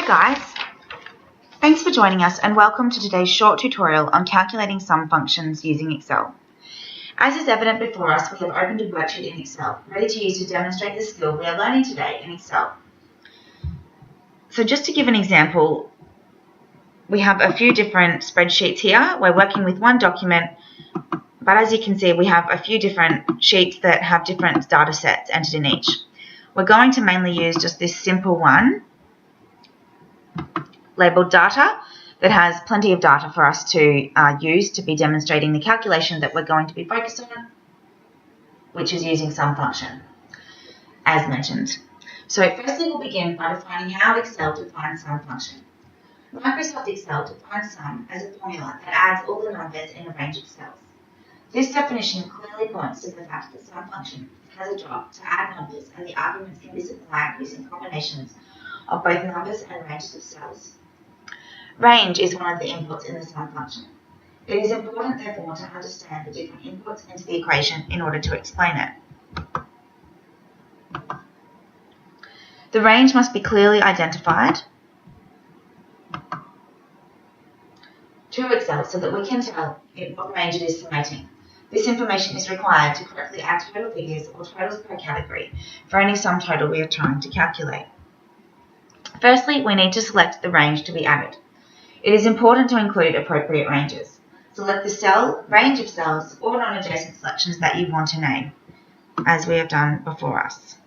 guys, thanks for joining us and welcome to today's short tutorial on calculating sum functions using Excel. As is evident before us, we have opened a worksheet in Excel, ready to use to demonstrate the skill we are learning today in Excel. So just to give an example, we have a few different spreadsheets here. We're working with one document, but as you can see, we have a few different sheets that have different data sets entered in each. We're going to mainly use just this simple one, labeled data, that has plenty of data for us to use to be demonstrating the calculation that we're going to be focused on, which is using sum function, as mentioned. So firstly, we'll begin by defining how Excel defines sum function. Microsoft Excel defines sum as a formula that adds all the numbers in a range of cells. This definition clearly points to the fact that sum function has a job to add numbers, and the arguments can be supplied using combinations of both numbers and ranges of cells. Range is one of the inputs in the sum function. It is important, therefore, to understand the different inputs into the equation in order to explain it. The range must be clearly identified to Excel so that we can tell what range it is summating. This information is required to correctly add total figures or totals per category for any sum total we are trying to calculate. Firstly, we need to select the range to be added. It is important to include appropriate ranges. Select the cell, range of cells, or non-adjacent selections that you want to name, as we have done before us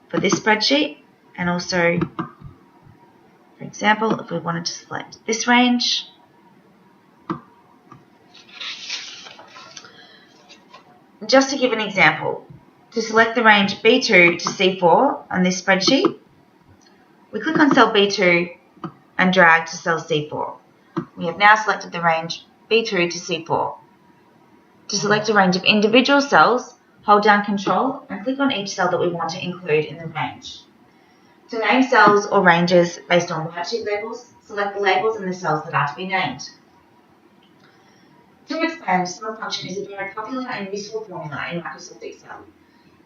for this spreadsheet, and also, for example, if we wanted to select this range, just to give an example, to select the range B2 to C4 on this spreadsheet, we click on cell B2 and drag to cell C4. We have now selected the range B2 to C4. To select a range of individual cells, hold down Control and click on each cell that we want to include in the range. To name cells or ranges based on worksheet labels, select the labels in the cells that are to be named. To expand, sum function is a very popular and useful formula in Microsoft Excel.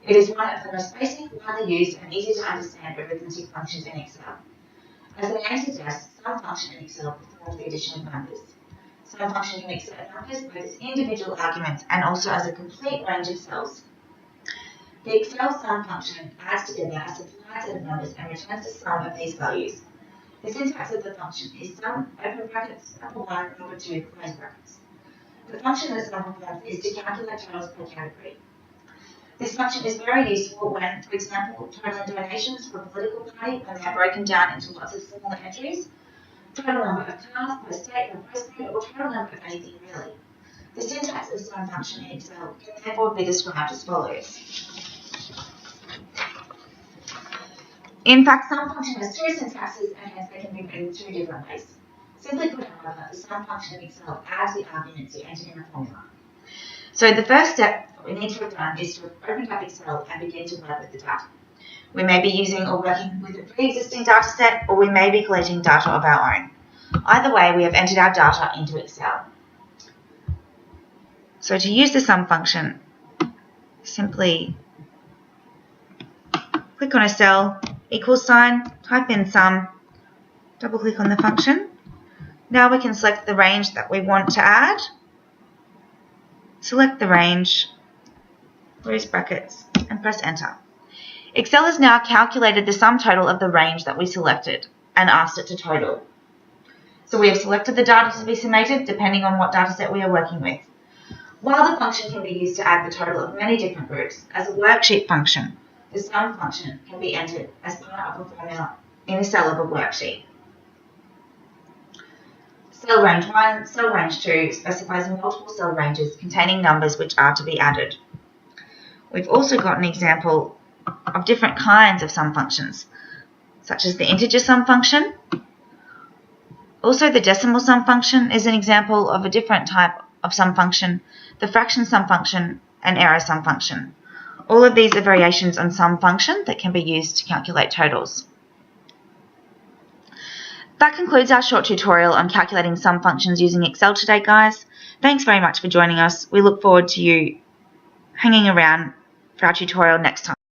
It is one of the most basic, widely used, and easy to understand arithmetic functions in Excel. As the name suggests, sum function in Excel performs the addition of numbers. Sum function can accept numbers both as individual arguments and also as a complete range of cells. The Excel sum function adds together a supplied set of numbers and returns the sum of these values. The syntax of the function is sum, open brackets, number 1, number 2, close brackets. The function that sum performs is to calculate totals per category. This function is very useful when, for example, totaling donations for a political party when they are broken down into lots of smaller entries, total number of cars per state or postcode, or total number of anything really. The syntax of sum function in Excel can therefore be described as follows. In fact, sum function has two syntaxes and hence they can be written two different ways. Simply put, however, the sum function in Excel adds the arguments you enter in a formula. So the first step we need to have done is to open up Excel and begin to work with the data. We may be using or working with a pre-existing data set, or we may be collecting data of our own. Either way, we have entered our data into Excel. So to use the sum function, simply click on a cell, equals sign, type in sum, double click on the function. Now we can select the range that we want to add. Select the range, close brackets, and press enter. Excel has now calculated the sum total of the range that we selected and asked it to total. So we have selected the data to be summated depending on what data set we are working with. While the function can be used to add the total of many different groups, as a worksheet function, the sum function can be entered as part of a formula in a cell of a worksheet. Cell range 1, cell range 2 specifies multiple cell ranges containing numbers which are to be added. We've also got an example of different kinds of sum functions, such as the integer sum function. Also, the decimal sum function is an example of a different type of sum function, the fraction sum function, and error sum function. All of these are variations on sum function that can be used to calculate totals. That concludes our short tutorial on calculating sum functions using Excel today, guys. Thanks very much for joining us. We look forward to you hanging around for our tutorial next time.